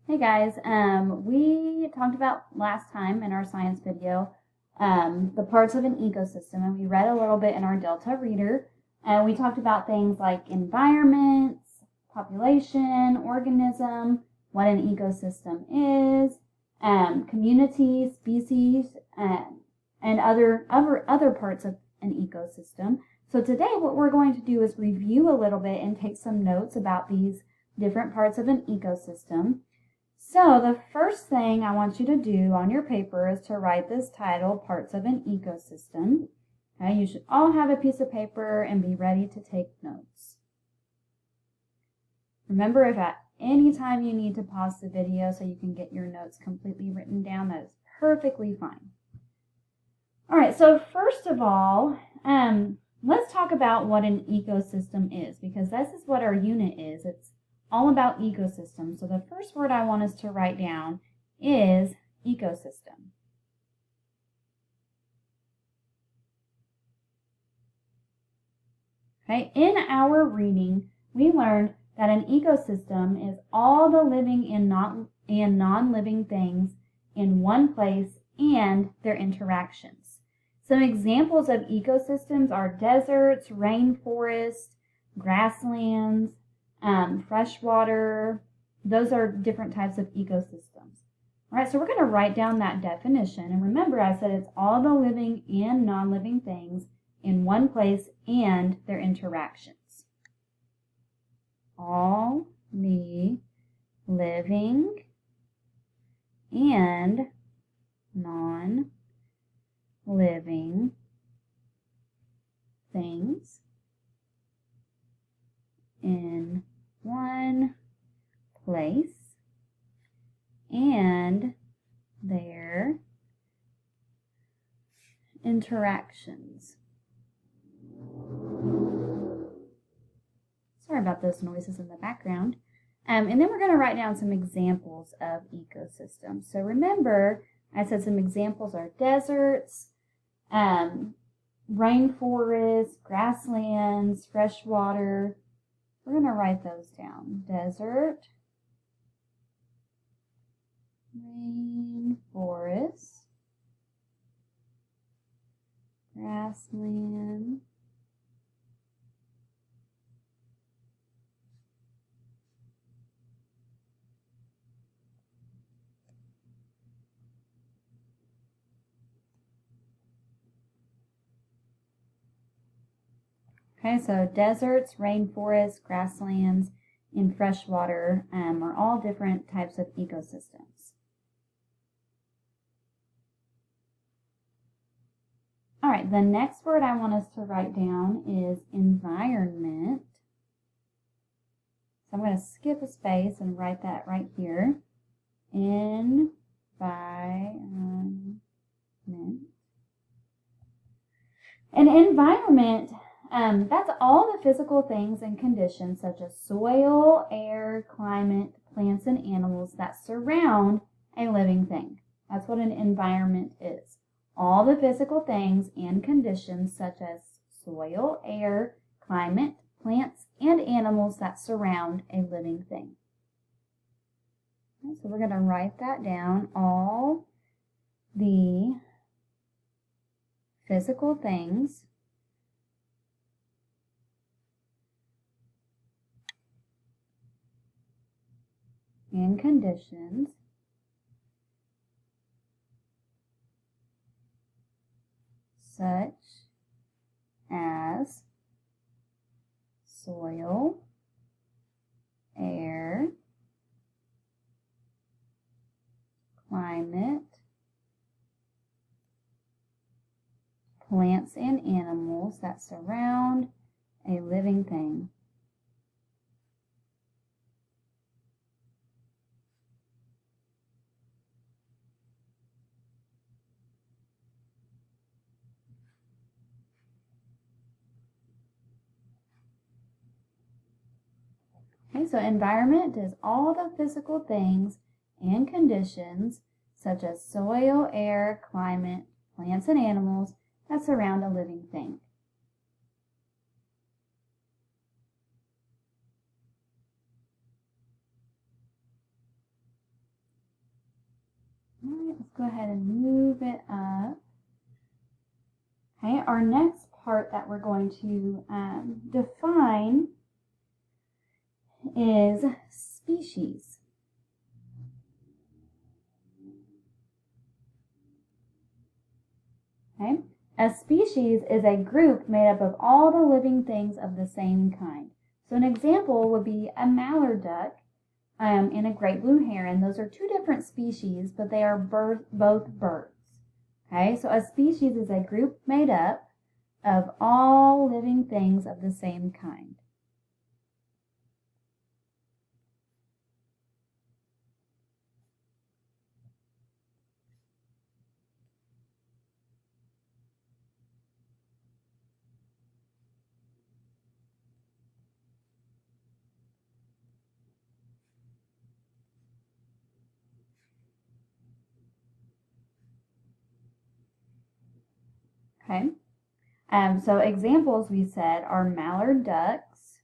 Hey guys, we talked about last time in our science video the parts of an ecosystem, and we read a little bit in our Delta Reader. We talked about things like environments, population, organism, what an ecosystem is, community, species, and other parts of an ecosystem. So today, what we're going to do is review a little bit and take some notes about these different parts of an ecosystem. So the first thing I want you to do on your paper is to write this title, Parts of an Ecosystem. Okay, you should all have a piece of paper and be ready to take notes. Remember, if at any time you need to pause the video so you can get your notes completely written down, that is perfectly fine. All right, so first of all, let's talk about what an ecosystem is, because this is what our unit is. It's all about ecosystems. So the first word I want us to write down is ecosystem. Okay, in our reading, we learned that an ecosystem is all the living and non-living things in one place and their interactions. Some examples of ecosystems are deserts, rainforests, grasslands, freshwater. Those are different types of ecosystems. All right, so we're going to write down that definition. And remember, I said it's all the living and non-living things in one place and their interactions. All the living and non-living things in one place and their interactions. Sorry about those noises in the background. And then we're going to write down some examples of ecosystems. So remember, I said some examples are deserts, rainforests, grasslands, freshwater. We're going to write those down. Desert, rainforest, grassland, okay, so deserts, rainforests, grasslands, and freshwater are all different types of ecosystems. All right, the next word I want us to write down is environment. So I'm going to skip a space and write that right here. Environment. An environment, that's all the physical things and conditions such as soil, air, climate, plants, and animals that surround a living thing. That's what an environment is. All the physical things and conditions such as soil, air, climate, plants, and animals that surround a living thing. Okay, so we're going to write that down. All the physical things and conditions such as soil, air, climate, plants and animals that surround a living thing. Okay, so environment is all the physical things and conditions such as soil, air, climate, plants, and animals that surround a living thing. go ahead and move it up. Okay, our next part that we're going to define is species. Okay, a species is a group made up of all the living things of the same kind. So an example would be a mallard duck and a great blue heron. Those are two different species, but they are both birds. Okay, so a species is a group made up of all living things of the same kind. Okay, so examples we said are mallard ducks,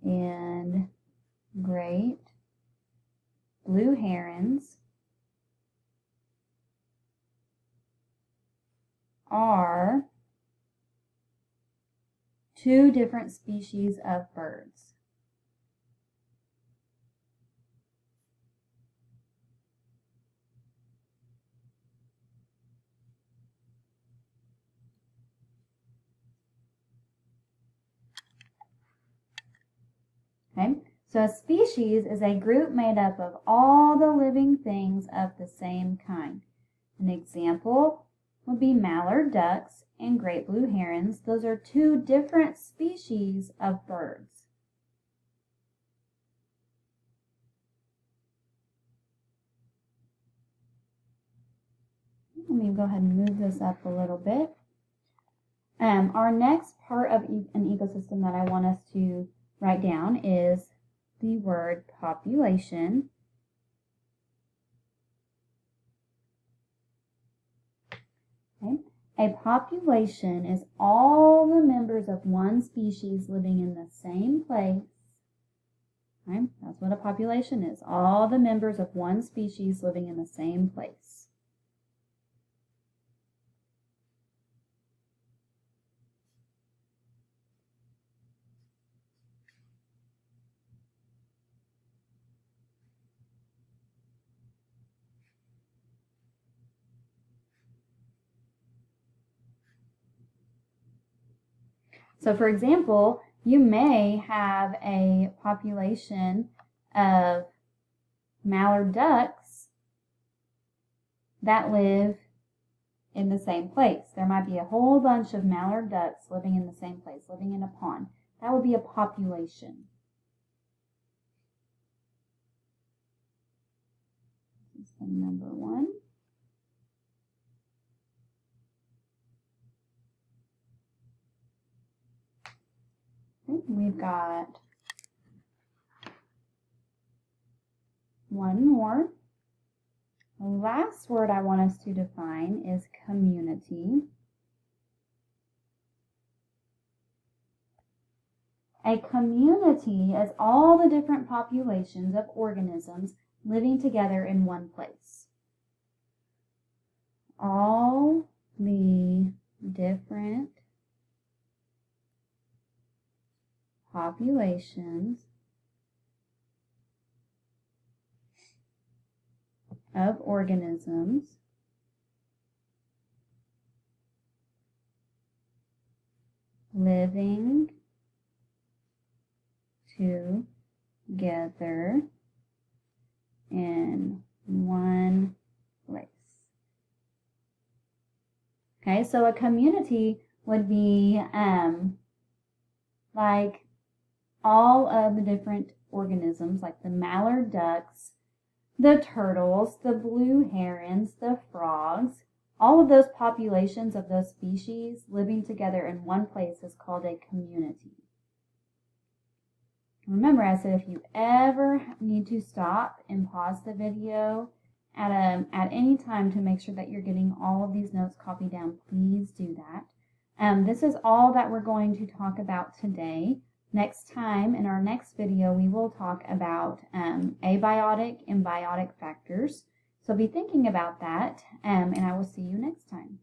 and great blue herons are two different species of birds. Okay, so a species is a group made up of all the living things of the same kind. An example would be mallard ducks and great blue herons. Those are two different species of birds. Let me go ahead and move this up a little bit. Our next part of an ecosystem that I want us to write down is the word population. Okay. A population is all the members of one species living in the same place. Okay. That's what a population is. All the members of one species living in the same place. So for example, you may have a population of mallard ducks that live in the same place. There might be a whole bunch of mallard ducks living in the same place, living in a pond. That would be a population. This is the number one. Okay, we've got one more. The last word I want us to define is community. A community is all the different populations of organisms living together in one place. All the different populations of organisms living together in one place. Okay, so a community would be like all of the different organisms, like the mallard ducks, the turtles, the blue herons, the frogs. All of those populations of those species living together in one place is called a community. Remember, I said if you ever need to stop and pause the video at any time to make sure that you're getting all of these notes copied down, please do that. This is all that we're going to talk about today. Next time, in our next video, we will talk about abiotic and biotic factors. So be thinking about that, and I will see you next time.